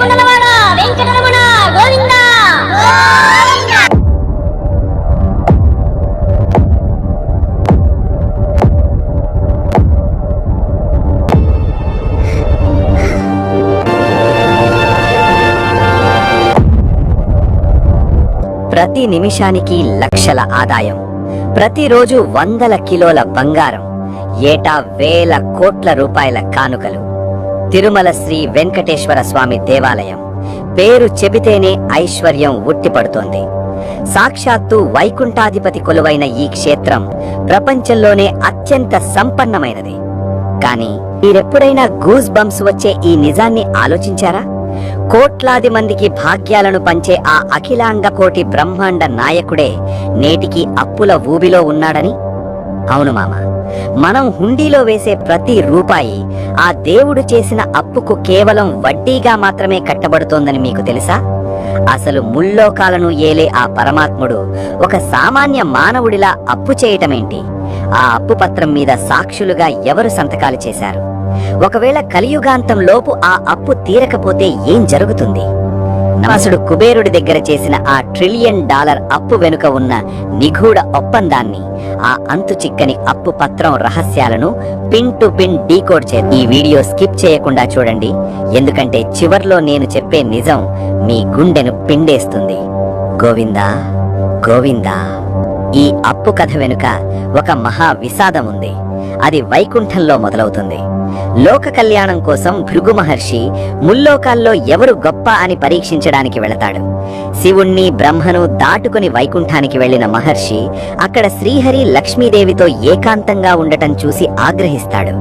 ఏడుకొండలవాడ వెంకటరమణ గోవిందా. ప్రతి నిమిషానికి లక్షల ఆదాయం, ప్రతిరోజు వందల కిలోల బంగారం, ఏటా వేల కోట్ల రూపాయల కానుకలు. తిరుమల శ్రీ వెంకటేశ్వర స్వామి దేవాలయం పేరు చెబితేనే ఐశ్వర్యం ఉట్టిపడుతోంది. సాక్షాత్తు వైకుంఠాధిపతి కొలువైన ఈ క్షేత్రం ప్రపంచంలోనే అత్యంత సంపన్నమైనది. కానీ మీరెప్పుడైనా గూస్ బంప్స్ వచ్చే ఈ నిజాన్ని ఆలోచించారా? కోట్లాది మందికి భాగ్యాలను పంచే ఆ అఖిలాండ కోటి బ్రహ్మాండ నాయకుడే నేటికి అప్పుల ఊబిలో ఉన్నాడని. అవును మామ, మనం హుండీలో వేసే ప్రతి రూపాయి ఆ దేవుడు చేసిన అప్పుకు కేవలం వడ్డీగా మాత్రమే కట్టబడుతోందని మీకు తెలుసా? అసలు ముల్లోకాలను ఏలే ఆ పరమాత్ముడు ఒక సామాన్య మానవుడిలా అప్పు చేయటమేంటి? ఆ అప్పు పత్రం మీద సాక్షులుగా ఎవరు సంతకాలు చేశారు? ఒకవేళ కలియుగాంతం లోపు ఆ అప్పు తీరకపోతే ఏం జరుగుతుంది? నమసుడు కుబేరుడి దగ్గర చేసిన ఆ $1 ట్రిలియన్ అప్పు వెనుక ఉన్న నిగూఢ ఒప్పందాన్ని, ఆ అంతు చిక్కని అప్పు పత్రం రహస్యాలను పిన్ టు పిన్ డీకోడ్ ఈ వీడియో స్కిప్ చేయకుండా చూడండి. ఎందుకంటే చివర్లో నేను చెప్పే నిజం మీ గుండెను పిండేస్తుంది. గోవిందా గోవిందా. ఈ అప్పు కథ వెనుక ఒక మహా విషాదం ఉంది. అది వైకుంఠంలో మొదలవుతుంది. లోక కళ్యాణం కోసం భృగు మహర్షి ముల్లోకాల్లో ఎవరు గొప్ప అని పరీక్షించడానికి వెళతాడు. శివుణ్ణి బ్రహ్మను దాటుకుని వైకుంఠానికి వెళ్లిన మహర్షి అక్కడ శ్రీహరి లక్ష్మీదేవితో ఏకాంతంగా ఉండటం చూసి ఆగ్రహిస్తాడు.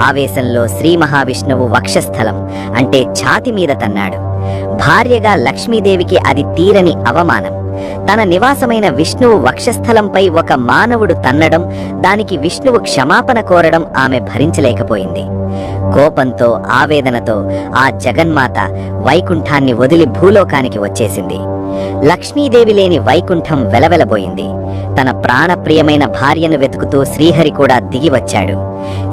ఆవేశంలో శ్రీ మహావిష్ణువు వక్షస్థలం అంటే ఛాతి మీద తన్నాడు. భార్యగా లక్ష్మీదేవికి అది తీరని అవమానం. తన నివాసమైన విష్ణువు వక్షస్థలంపై ఒక మానవుడు తన్నడం, దానికి విష్ణువు క్షమాపణ కోరడం ఆమె భరించలేకపోయింది. కోపంతో ఆవేదనతో ఆ జగన్మాత వైకుంఠాన్ని వదిలి భూలోకానికి వచ్చేసింది. లక్ష్మీదేవి లేని వైకుంఠం వెలవెలబోయింది. తన ప్రాణప్రియమైన భార్యను వెతుకుతూ శ్రీహరి కూడా దిగి వచ్చాడు.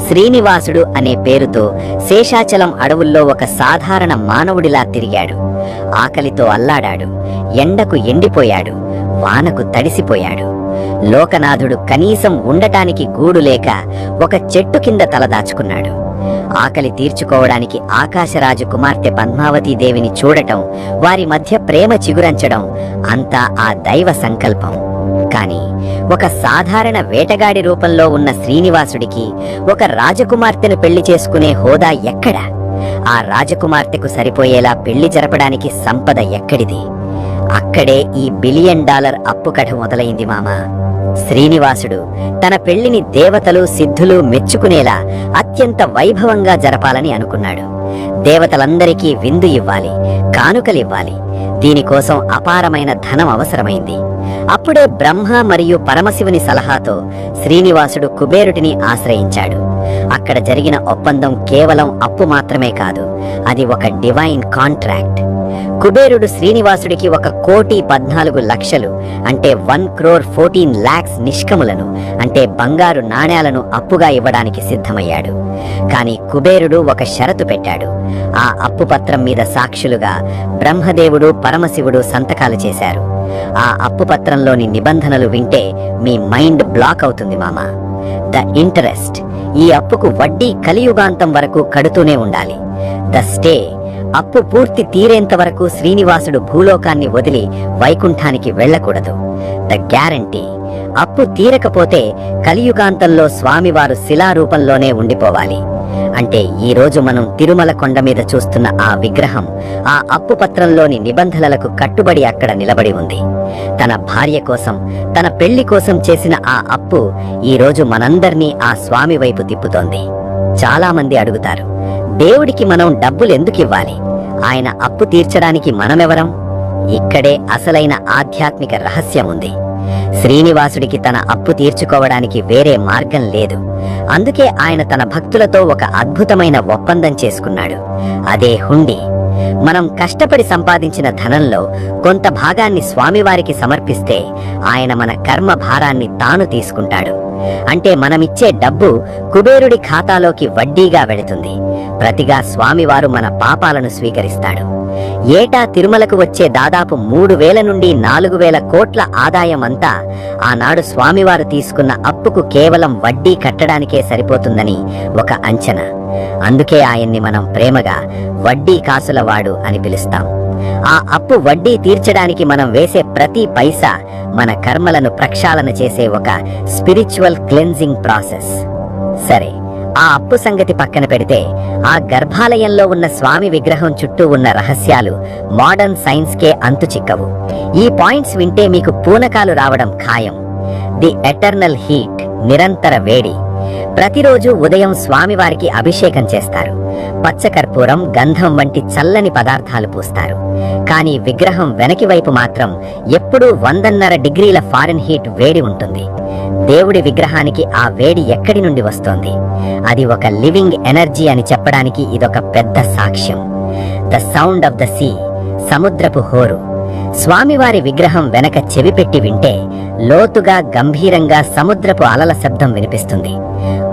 శ్రీనివాసుడు అనే పేరుతో శేషాచలం అడవుల్లో ఒక సాధారణ మానవుడిలా తిరిగాడు. ఆకలితో అల్లాడాడు, ఎండకు ఎండిపోయాడు, వానకు తడిసిపోయాడు. లోకనాథుడు కనీసం ఉండటానికి గూడు లేక ఒక చెట్టు కింద తలదాచుకున్నాడు. ఆకలి తీర్చుకోవడానికి ఆకాశరాజు కుమార్తె పద్మావతీదేవిని చూడటం, వారి మధ్య ప్రేమ చిగురంచడం అంతా ఆ దైవ సంకల్పం. కాని ఒక సాధారణ వేటగాడి రూపంలో ఉన్న శ్రీనివాసుడికి ఒక రాజకుమార్తెను పెళ్లి చేసుకునే హోదా ఎక్కడ? ఆ రాజకుమార్తెకు సరిపోయేలా పెళ్లి జరపడానికి సంపద ఎక్కడిది? అక్కడే ఈ $1 బిలియన్ అప్పు కథ మొదలైంది మామ. శ్రీనివాసుడు తన పెళ్లిని దేవతలు సిద్ధులు మెచ్చుకునేలా అత్యంత వైభవంగా జరపాలని అనుకున్నాడు. దేవతలందరికీ విందు ఇవ్వాలి, కానుకలివ్వాలి. దీనికోసం అపారమైన ధనం అవసరమైంది. అప్పుడే బ్రహ్మ మరియు పరమశివుని సలహాతో శ్రీనివాసుడు కుబేరుడిని ఆశ్రయించాడు. అక్కడ జరిగిన ఒప్పందం కేవలం అప్పు మాత్రమే కాదు, అది ఒక డివైన్ కాంట్రాక్ట్. కుబేరుడు శ్రీనివాసుడికి 1,14,00,000 అంటే 1,14,00,000 నిష్కములను అంటే బంగారు నాణేలను అప్పుగా ఇవ్వడానికి సిద్ధమయ్యాడు. కాని కుబేరుడు ఒక షరతు పెట్టాడు. ఆ అప్పు పత్రం మీద సాక్షులుగా బ్రహ్మదేవుడు పరమశివుడు సంతకాలు చేశారు. ఆ అప్పు పత్రంలోని నిబంధనలు వింటే మీ మైండ్ బ్లాక్ అవుతుంది మామ. ద ఇంటరెస్ట్, ఈ అప్పుకు వడ్డీ కలియుగాంతం వరకు కడుతూనే ఉండాలి. ద స్టే, అప్పు పూర్తి తీరేంత వరకు శ్రీనివాసుడు భూలోకాన్ని వదిలి వైకుంఠానికి వెళ్లకూడదు. ద గ్యారంటీ, అప్పు తీరకపోతే కలియుగాంతంలో స్వామివారు శిలారూపంలోనే ఉండిపోవాలి. అంటే ఈ రోజు మనం తిరుమల కొండ మీద చూస్తున్న ఆ విగ్రహం ఆ అప్పు పత్రంలోని నిబంధనలకు కట్టుబడి అక్కడ నిలబడి ఉంది. తన భార్య కోసం, తన పెళ్లి కోసం చేసిన ఆ అప్పు ఈ రోజు మనందర్నీ ఆ స్వామి వైపు తిప్పుతోంది. చాలా మంది అడుగుతారు, దేవుడికి మనం డబ్బులు ఎందుకు ఇవ్వాలి? ఆయన అప్పు తీర్చడానికి మనమెవరం? ఇక్కడే అసలైన ఆధ్యాత్మిక రహస్యం ఉంది. శ్రీనివాసుడికి తన అప్పు తీర్చుకోవడానికి వేరే మార్గం లేదు. అందుకే ఆయన తన భక్తులతో ఒక అద్భుతమైన ఒప్పందం చేసుకున్నాడు. అదే హుండీ. మనం కష్టపడి సంపాదించిన ధనంలో కొంత భాగాన్ని స్వామివారికి సమర్పిస్తే ఆయన మన కర్మ భారాన్ని తాను తీసుకుంటాడు. అంటే మనమిచ్చే డబ్బు కుబేరుడి ఖాతాలోకి వడ్డీగా వెళుతుంది. ప్రతిగా స్వామివారు మన పాపాలను స్వీకరిస్తాడు. ఏటా తిరుమలకు వచ్చే దాదాపు 3,000 నుండి 4,000 కోట్ల ఆదాయం అంతా ఆనాడు స్వామివారు తీసుకున్న అప్పుకు కేవలం వడ్డీ కట్టడానికే సరిపోతుందని ఒక అంచనా. అందుకే ఆయన్ని మనం ప్రేమగా వడ్డీ కాసులవాడు అని పిలుస్తాం. ఆ అప్పు వడ్డీ తీర్చడానికి మనం వేసే ప్రతి పైసా మన కర్మలను ప్రక్షాళన చేసే ఒక స్పిరిచువల్ క్లెన్జింగ్ ప్రాసెస్. సరే, ఆ అప్పు సంగతి పక్కన పెడితే ఆ గర్భాలయంలో ఉన్న స్వామి విగ్రహం చుట్టూ ఉన్న రహస్యాలు మోడర్న్ సైన్స్ కే అంతు చిక్కవు. ఈ పాయింట్స్ వింటే మీకు పూనకాలు రావడం ఖాయం. ది ఎటర్నల్ హీట్, నిరంతర వేడి. ప్రతిరోజు ఉదయం స్వామివారికి అభిషేకం చేస్తారు. పచ్చకర్పూరం, గంధం వంటి చల్లని పదార్థాలు పూస్తారు. కానీ విగ్రహం వెనక వైపు మాత్రం ఎప్పుడూ 100.5 డిగ్రీల ఫారెన్ హీట్ వేడి ఉంటుంది. దేవుడి విగ్రహానికి ఆ వేడి ఎక్కడి నుండి వస్తోంది? అది ఒక లివింగ్ ఎనర్జీ అని చెప్పడానికి ఇదొక పెద్ద సాక్ష్యం. The sound of the sea, సముద్రపు హోరు. స్వామివారి విగ్రహం వెనక చెవి పెట్టి వింటే లోతుగా, గంభీరంగా సముద్రపు అలల శబ్దం వినిపిస్తుంది.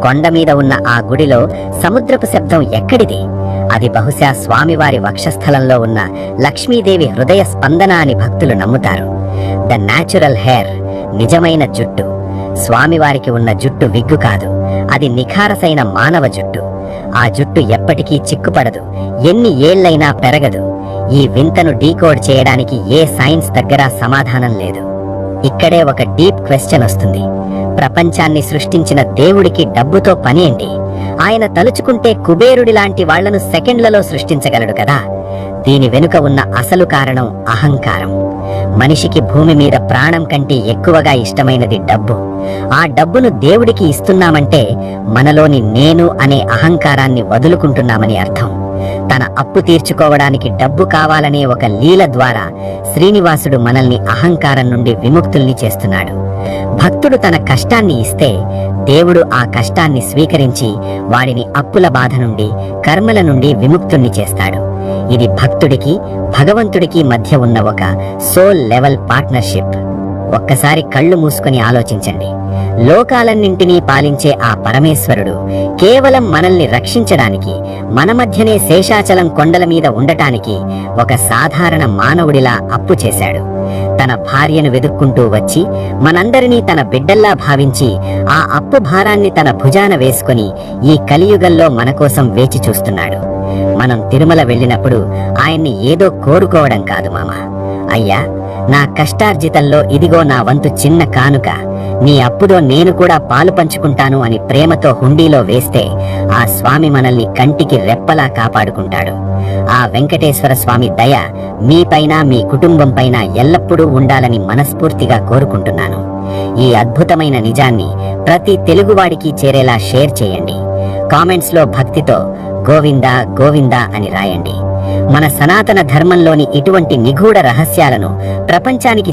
కొండ మీద ఉన్న ఆ గుడిలో సముద్రపు శబ్దం ఎక్కడిది? అది బహుశా స్వామివారి వక్షస్థలంలో ఉన్న లక్ష్మీదేవి హృదయ స్పందన అని భక్తులు నమ్ముతారు. ద న్యాచురల్ హెయిర్, నిజమైన జుట్టు. స్వామివారికి ఉన్న జుట్టు విగ్గు కాదు, అది నిఖారసైన మానవ జుట్టు. ఆ జుట్టు ఎప్పటికీ చిక్కుపడదు, ఎన్ని ఏళ్లైనా పెరగదు. ఈ వింతను డీకోడ్ చేయడానికి ఏ సైన్స్ దగ్గర సమాధానం లేదు. ఇక్కడే ఒక డీప్ క్వశ్చన్ వస్తుంది. ప్రపంచాన్ని సృష్టించిన దేవుడికి డబ్బుతో పని ఏంటి? ఆయన తలుచుకుంటే కుబేరుడి లాంటి వాళ్లను సెకండ్లలో సృష్టించగలడు కదా. దీని వెనుక ఉన్న అసలు కారణం అహంకారం. మనిషికి భూమి మీద ప్రాణం కంటే ఎక్కువగా ఇష్టమైనది డబ్బు. ఆ డబ్బును దేవుడికి ఇస్తున్నామంటే మనలోని నేను అనే అహంకారాన్ని వదులుకుంటున్నామని అర్థం. తన అప్పు తీర్చుకోవడానికి డబ్బు కావాలనే ఒక లీల ద్వారా శ్రీనివాసుడు మనల్ని అహంకారం నుండి విముక్తుల్ని చేస్తున్నాడు. భక్తుడు తన కష్టాన్ని ఇస్తే దేవుడు ఆ కష్టాన్ని స్వీకరించి వాడిని అప్పుల బాధ నుండి, కర్మల నుండి విముక్తుల్ని చేస్తాడు. ఇది భక్తుడికి, భగవంతుడికి మధ్య ఉన్న ఒక సోల్ లెవెల్ పార్ట్నర్షిప్. ఒక్కసారి కళ్ళు మూసుకొని ఆలోచించండి. లోకాలన్నింటినీ పాలించే ఆ పరమేశ్వరుడు కేవలం మనల్ని రక్షించడానికి, మన మధ్యనే శేషాచలం కొండల మీద ఉండటానికి ఒక సాధారణ మానవుడిలా అప్పు చేశాడు. తన భార్యను వెదుక్కుంటూ వచ్చి మనందరినీ తన బిడ్డల్లా భావించి ఆ అప్పు భారాన్ని తన భుజాన వేసుకుని ఈ కలియుగంలో మన కోసం వేచి చూస్తున్నాడు. మనం తిరుమల వెళ్ళినప్పుడు ఆయన్ని ఏదో కోరుకోవడం కాదు మామ. అయ్యా, నా కష్టార్జితంలో ఇదిగో నా వంతు చిన్న కానుక, నీ అప్పులో నేను కూడా పాలు పంచుకుంటాను అని ప్రేమతో హుండీలో వేస్తే ఆ స్వామి మనల్ని కంటికి రెప్పలా కాపాడుకుంటాడు. ఆ వెంకటేశ్వర స్వామి దయ మీపైన, మీ కుటుంబం పైన ఎల్లప్పుడూ ఉండాలని మనస్ఫూర్తిగా కోరుకుంటున్నాను. ఈ అద్భుతమైన నిజాన్ని ప్రతి తెలుగువాడికి చేరేలా షేర్ చేయండి. కామెంట్స్ లో భక్తితో గోవిందా గోవిందా అని రాయండి. మన సనాతన ధర్మంలోని ఇటువంటి నిగూఢ రహస్యాలను ప్రపంచానికి